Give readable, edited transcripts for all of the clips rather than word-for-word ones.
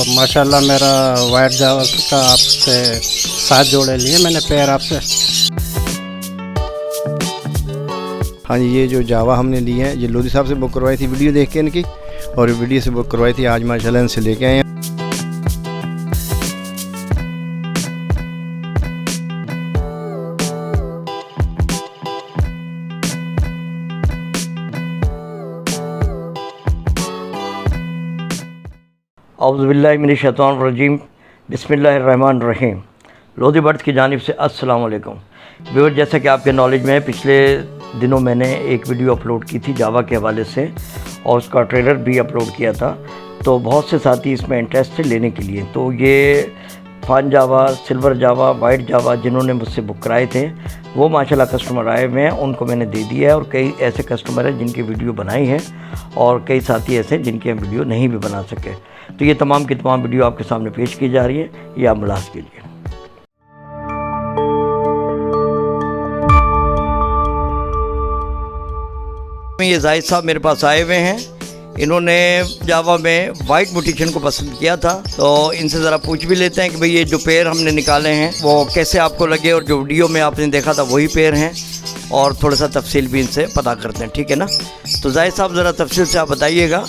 माशाल्लाह मेरा वाइट जावा का आपसे 7 जोड़े लिए मैंने पेयर आपसे। हाँ जी, ये जो जावा हमने लिए हैं ये लोधी साहब से बुक करवाई थी वीडियो देख के इनकी, और वीडियो से बुक करवाई थी। आज माशाल्लाह इनसे लेके आए हैं। औज़ुबिल्लाहि मिनश्शैतानिर्रजीम, बिस्मिल्लाहिर्रहमानिर्रहीम। लोधी बर्ड्स की जानिब से अस्सलाम वालेकुम व्यूअर। जैसा कि आपके नॉलेज में है, पिछले दिनों मैंने एक वीडियो अपलोड की थी जावा के हवाले से और उसका ट्रेलर भी अपलोड किया था। तो बहुत से साथी इसमें इंटरेस्ट थे लेने के लिए। तो ये फान जावा, सिल्वर जावा, वाइट जावा जिन्होंने मुझसे बुक कराए थे वो माशाल्लाह कस्टमर आए हुए हैं, उनको मैंने दे दिया है। और कई ऐसे कस्टमर हैं जिनकी वीडियो बनाई है और कई साथी ऐसे हैं जिनकी हम वीडियो नहीं भी बना सके। तो ये तमाम की तमाम वीडियो आपके सामने पेश की जा रही है, ये आप मुलाहिज़ कीजिए। ये जाहिद साहब मेरे पास आए हुए हैं। इन्होंने जावा में वाइट म्यूटेशन को पसंद किया था, तो इनसे ज़रा पूछ भी लेते हैं कि भाई ये जो पेयर हमने निकाले हैं वो कैसे आपको लगे, और जो वीडियो में आपने देखा था वही पेयर हैं, और थोड़ा सा तफसील भी इनसे पता करते हैं, ठीक है ना। तो जाहिद साहब ज़रा तफसील से आप बताइएगा।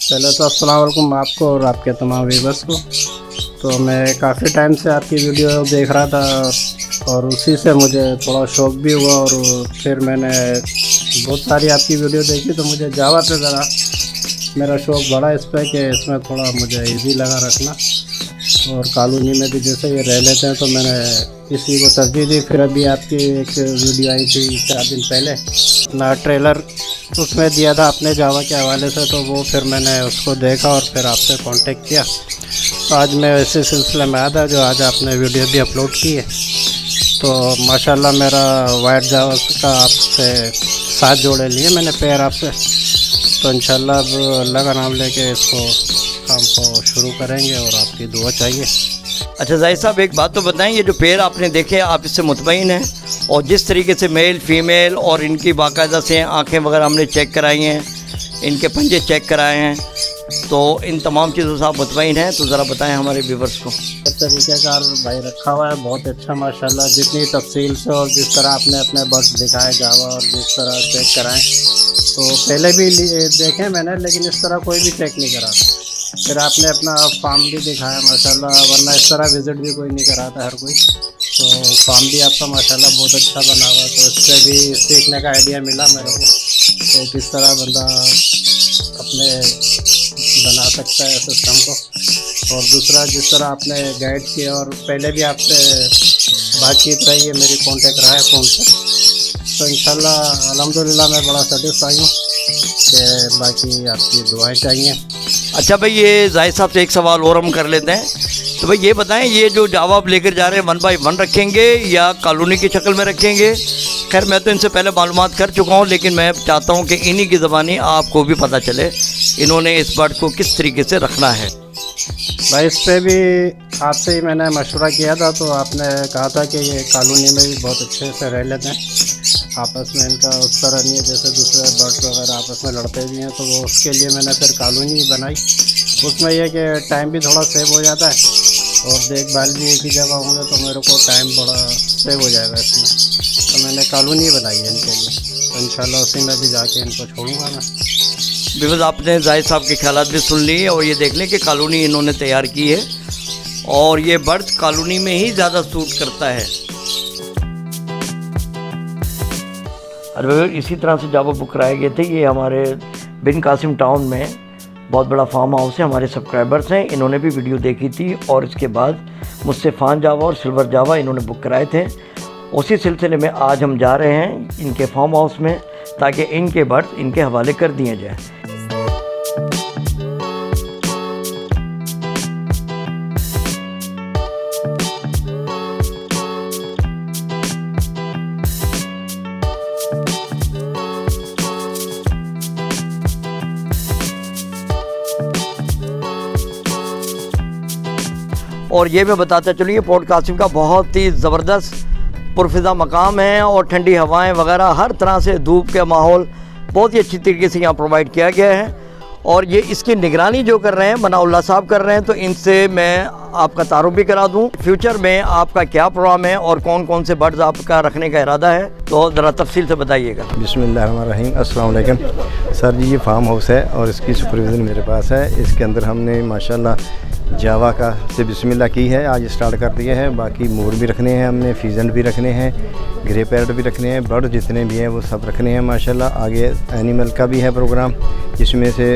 पहले तो अस्सलाम वालेकुम आपको और आपके तमाम व्यूअर्स को। तो मैं काफ़ी टाइम से आपकी वीडियो देख रहा था और उसी से मुझे थोड़ा शौक़ भी हुआ, और फिर मैंने बहुत सारी आपकी वीडियो देखी तो मुझे जावा पे ज़रा मेरा शौक़ बढ़ा इस पर कि इसमें थोड़ा मुझे इजी लगा रखना। और कॉलोनी में भी जैसे ये रह लेते हैं तो मैंने इसी को तरजीह दी। फिर अभी आपकी एक वीडियो आई थी 4 दिन पहले, अपना ट्रेलर उसमें दिया था अपने जावा के हवाले से, तो वो फिर मैंने उसको देखा और फिर आपसे कांटेक्ट किया। तो आज मैं इसी सिलसिले में आया था जो आज आपने वीडियो भी अपलोड की है। तो माशाल्लाह मेरा वाइट जावा का आपसे 7 जोड़े लिए मैंने पेयर आपसे। तो इंशाल्लाह अब अल्लाह का नाम लेके इसको काम को शुरू करेंगे और आपकी दुआ चाहिए। अच्छा जाहिद साहब, एक बात तो बताएं, ये जो पेयर आपने देखे आप इससे मुतमईन हैं? और जिस तरीके से मेल फीमेल और इनकी बाकायदा से आंखें वगैरह हमने चेक कराई हैं, इनके पंजे चेक कराए हैं, तो इन तमाम चीज़ों से आप मुतमईन हैं? तो ज़रा बताएं हमारे व्यूअर्स को। इस तरीक़ेकार भाई रखा हुआ है, बहुत अच्छा माशाल्लाह। जितनी तफसील से और जिस तरह आपने अपने बर्ड्स दिखाए जावा और जिस तरह चेक कराएं, तो पहले भी देखे मैंने, लेकिन इस तरह कोई भी चेक नहीं करा था। फिर आपने अपना फार्म भी दिखाया माशाल्लाह, वरना इस तरह विज़िट भी कोई नहीं कराता हर कोई। तो फार्म भी आपका माशाल्लाह बहुत अच्छा बना हुआ, तो इससे भी सीखने का आइडिया मिला मेरे को कि किस तरह बंदा अपने बना सकता है सिस्टम को। और दूसरा जिस तरह आपने गाइड किया और पहले भी आपसे बातचीत रही है, मेरी कांटेक्ट रहा है फ़ोन पर, तो इंशाल्लाह अल्हम्दुलिल्लाह मैं बड़ा सेटिस्फाई हूँ कि बाकी आपकी दुआएं चाहिए। अच्छा भाई, ये जाहिद साहब से एक सवाल और हम कर लेते हैं। तो भाई ये बताएं, ये जो जावा आप लेकर जा रहे हैं 1 बाय 1 रखेंगे या कॉलोनी की शक्ल में रखेंगे? खैर मैं तो इनसे पहले मालूमात कर चुका हूँ, लेकिन मैं चाहता हूँ कि इन्हीं की ज़बानी आपको भी पता चले इन्होंने इस बर्ड को किस तरीके से रखना है। भाई इस पर भी आपसे ही मैंने मशवरा किया था, तो आपने कहा था कि ये कॉलोनी में भी बहुत अच्छे से रह लेते हैं, आपस में इनका उस तरह नहीं है जैसे दूसरे बर्ड्स वगैरह आपस में लड़ते भी हैं। तो वो उसके लिए मैंने फिर कॉलोनी ही बनाई। उसमें यह कि टाइम भी थोड़ा सेव हो जाता है और देखभाल भी एक ही जगह होंगे तो मेरे को टाइम बड़ा सेव हो जाएगा इसमें। तो मैंने कॉलोनी बनाई है इनके लिए, तो इंशाल्लाह उसी में भी जाके इनको छोड़ूंगा मैं। बिल्कुल, आपने जाहिद साहब के ख्यालात भी सुन लिए और ये देख लें कि कॉलोनी इन्होंने तैयार की है और ये बर्ड कॉलोनी में ही ज़्यादा सूट करता है। और इसी तरह से जावा बुक कराए गए थे। ये हमारे बिन कासिम टाउन में बहुत बड़ा फार्म हाउस है, हमारे सब्सक्राइबर्स हैं, इन्होंने भी वीडियो देखी थी और इसके बाद मुझसे फान जावा और सिल्वर जावा इन्होंने बुक कराए थे। उसी सिलसिले में आज हम जा रहे हैं इनके फार्म हाउस में ताकि इनके बर्ड्स इनके हवाले कर दिए जाएँ। और ये मैं बताता चलूँ, ये पोर्ट कासिम का बहुत ही ज़बरदस्त पुरफिज़ा मकाम है और ठंडी हवाएं वगैरह हर तरह से धूप का माहौल बहुत ही अच्छी तरीके से यहाँ प्रोवाइड किया गया है। और ये इसकी निगरानी जो कर रहे हैं मनाउल्लाह साहब कर रहे हैं। तो इनसे मैं आपका तारुफ भी करा दूं, फ्यूचर में आपका क्या प्रोग्राम है और कौन कौन से बर्ड्स आपका रखने का इरादा है, तो ज़रा तफसील से बताइएगा। बिस्मिल्लाहिर्रहमानिर्रहीम, अस्सलाम वालेकुम। सर जी, ये फार्म हाउस है और इसकी सुपरविज़न मेरे पास है। इसके अंदर हमने माशाल्लाह जावा का से बिस्मिल्लाह की है, आज स्टार्ट कर दिया है। बाकी मोर भी रखने हैं हमने, फीजेंट भी रखने हैं, ग्रे पैरट भी रखने हैं, बर्ड जितने भी हैं वो सब रखने हैं माशाल्लाह। आगे एनिमल का भी है प्रोग्राम, जिसमें से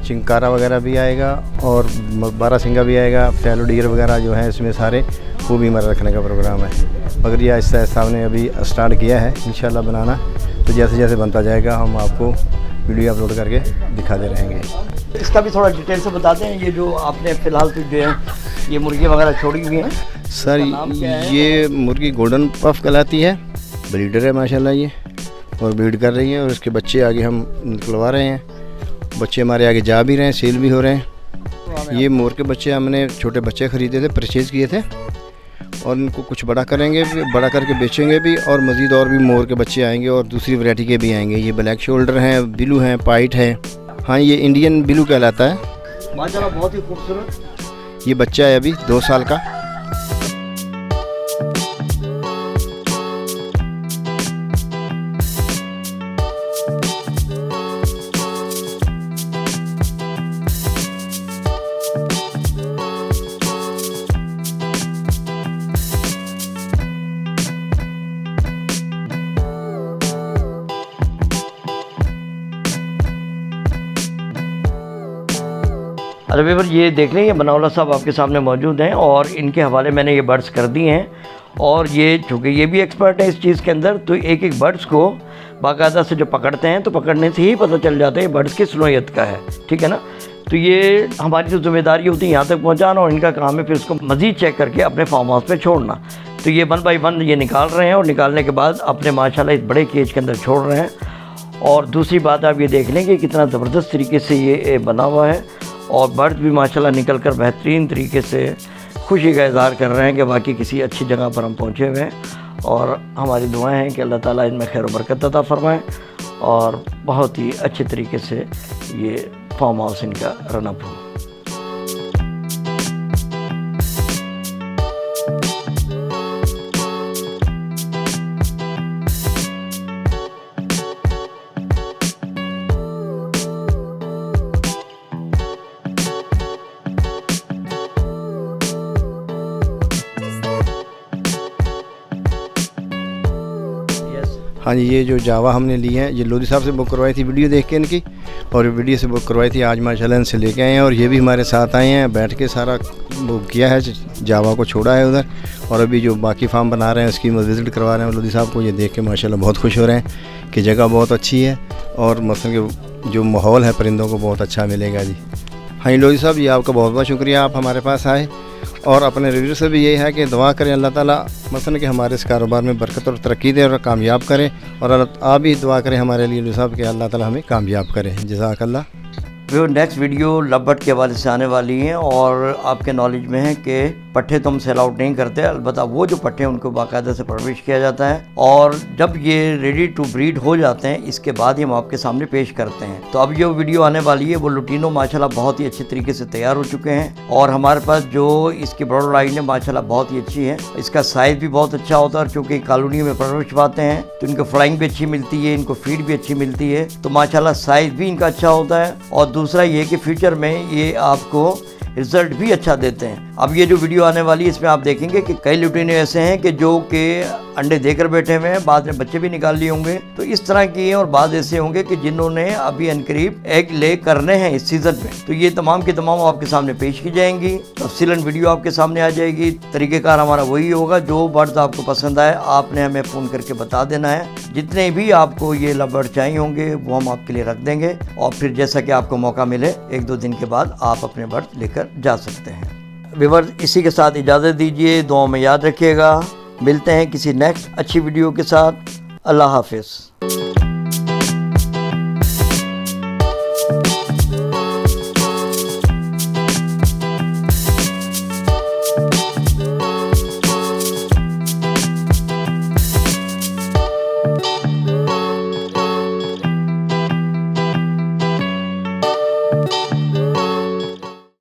चिंकारा वगैरह भी आएगा और बारहसिंगा भी आएगा, फैलो डियर वगैरह जो है इसमें सारे, वो भी हमारा रखने का प्रोग्राम है। मगर ये आहिस्ता आहिस्ता हमने अभी स्टार्ट किया है इंशाल्लाह बनाना। तो जैसे जैसे बनता जाएगा हम आपको वीडियो अपलोड करके दिखाते रहेंगे। इसका भी थोड़ा डिटेल से बता दें, ये जो आपने फ़िलहाल तो जो है ये मुर्गी वगैरह छोड़ी हुई हैं सर, ये मुर्गी गोल्डन पफ कहलाती है, ब्रीडर है माशाल्लाह ये, और ब्रीड कर रही है और इसके बच्चे आगे हम निकलवा रहे हैं। बच्चे हमारे आगे जा भी रहे हैं, सेल भी हो रहे हैं। ये मोर के बच्चे हमने छोटे बच्चे ख़रीदे थे, परचेज़ किए थे, और इनको कुछ बड़ा करेंगे, बड़ा करके बेचेंगे भी, और मज़ीद और भी मोर के बच्चे आएंगे और दूसरी वैरायटी के भी आएंगे। ये ब्लैक शोल्डर हैं, ब्लू हैं, पाइट है। हाँ, ये इंडियन ब्लू कहलाता है माशाल्लाह, बहुत ही खूबसूरत। ये बच्चा है अभी 2 साल का। अरे व्यूअर, ये देख लें, ये मनाउल्लाह साहब आपके सामने मौजूद हैं और इनके हवाले मैंने ये बर्ड्स कर दिए हैं। और ये चूँकि ये भी एक्सपर्ट है इस चीज़ के अंदर, तो एक एक बर्ड्स को बाकायदा से जो पकड़ते हैं, तो पकड़ने से ही पता चल जाता है बर्ड्स की सलाहियत का है, ठीक है ना। तो ये हमारी तो जिम्मेदारी होती है यहाँ तक पहुँचाना, और इनका काम है फिर उसको मज़ीद चेक करके अपने फार्म हाउस पर छोड़ना। तो ये 1 बाय 1 ये निकाल रहे हैं और निकालने के बाद अपने माशाल्लाह इस बड़े केज के अंदर छोड़ रहे हैं। और दूसरी बात आप ये देख लें कि कितना ज़बरदस्त तरीके से ये बना हुआ है, और बर्ड भी माशाल्लाह निकल कर बेहतरीन तरीके से खुशी का इज़हार कर रहे हैं कि वाकई किसी अच्छी जगह पर हम पहुँचे हुए हैं। और हमारी दुआएं हैं कि अल्लाह ताला इनमें खैर बरकत अता फरमाए और बहुत ही अच्छे तरीके से ये फार्म हाउस इनका रनअप हो। हाँ जी, ये जो जावा हमने ली है, ये लोधी साहब से बुक करवाई थी वीडियो देख के इनकी, और वीडियो से बुक करवाई थी। आज माशाल्लाह इनसे लेके आए हैं और ये भी हमारे साथ आए हैं, बैठ के सारा बुक किया है, जावा को छोड़ा है उधर, और अभी जो बाकी फार्म बना रहे हैं उसकी विज़िट करवा रहे हैं लोधी साहब को। ये देख के माशाल्लाह बहुत खुश हो रहे हैं कि जगह बहुत अच्छी है और मसलन के जो माहौल है परिंदों को बहुत अच्छा मिलेगा जी। हाँ लोधी साहब, ये आपका बहुत बहुत शुक्रिया, आप हमारे पास आए। और अपने रिव्यू से भी यही है कि दुआ करें अल्लाह ताला मसलन कि हमारे इस कारोबार में बरकत और तरक्की दे और कामयाब करें, और आप भी दुआ करें हमारे लिए लोधी साहब कि अल्लाह ताला हमें कामयाब करें। जज़ाकल्लाह। वो नेक्स्ट वीडियो लवबर्ड के हवाले से आने वाली हैं, और आपके नॉलेज में है कि पट्ठे तो हम सेल आउट नहीं करते, अलबत्ता वो जो पट्ठे उनको बाकायदा से परवरिश किया जाता है, और जब ये रेडी टू ब्रीड हो जाते हैं इसके बाद ही हम आपके सामने पेश करते हैं। तो अब जो वीडियो आने वाली है वो लुटीनो माशाल्लाह बहुत ही अच्छे तरीके से तैयार हो चुके हैं, और हमारे पास जो इसकी ब्रॉड लाइन है माशाल्लाह बहुत ही अच्छी है। इसका साइज़ भी बहुत अच्छा होता है, क्योंकि कॉलोनियों में परवरिश पाते हैं तो इनको फ्लाइंग भी अच्छी मिलती है, इनको फीड भी अच्छी मिलती है, तो माशाल्लाह साइज़ भी इनका अच्छा होता है। और दूसरा ये कि फ्यूचर में ये आपको रिज़ल्ट भी अच्छा देते हैं। अब ये जो वीडियो आने वाली है इसमें आप देखेंगे कि कई लुटीने ऐसे हैं कि जो कि अंडे देकर बैठे हुए हैं, बाद में बच्चे भी निकाल लिए होंगे, तो इस तरह की हैं, और बाद ऐसे होंगे कि जिन्होंने अभी अनकरीब एग ले करने हैं इस सीज़न में। तो ये तमाम की तमाम आपके सामने पेश की जाएंगी, तफसीलन वीडियो आपके सामने आ जाएगी। तरीक़ेकार हमारा वही होगा, जो बर्ड्स आपको पसंद आए आपने हमें फ़ोन करके बता देना है। जितने भी आपको ये लवबर्ड चाहिए होंगे वो हम आपके लिए रख देंगे, और फिर जैसा कि आपको मौका मिले 1-2 दिन के बाद आप अपने बर्ड लेकर जा सकते हैं। व्यूअर्स, इसी के साथ इजाज़त दीजिए, दुआओं में याद रखिएगा। मिलते हैं किसी नेक्स्ट अच्छी वीडियो के साथ। अल्लाह हाफिज़।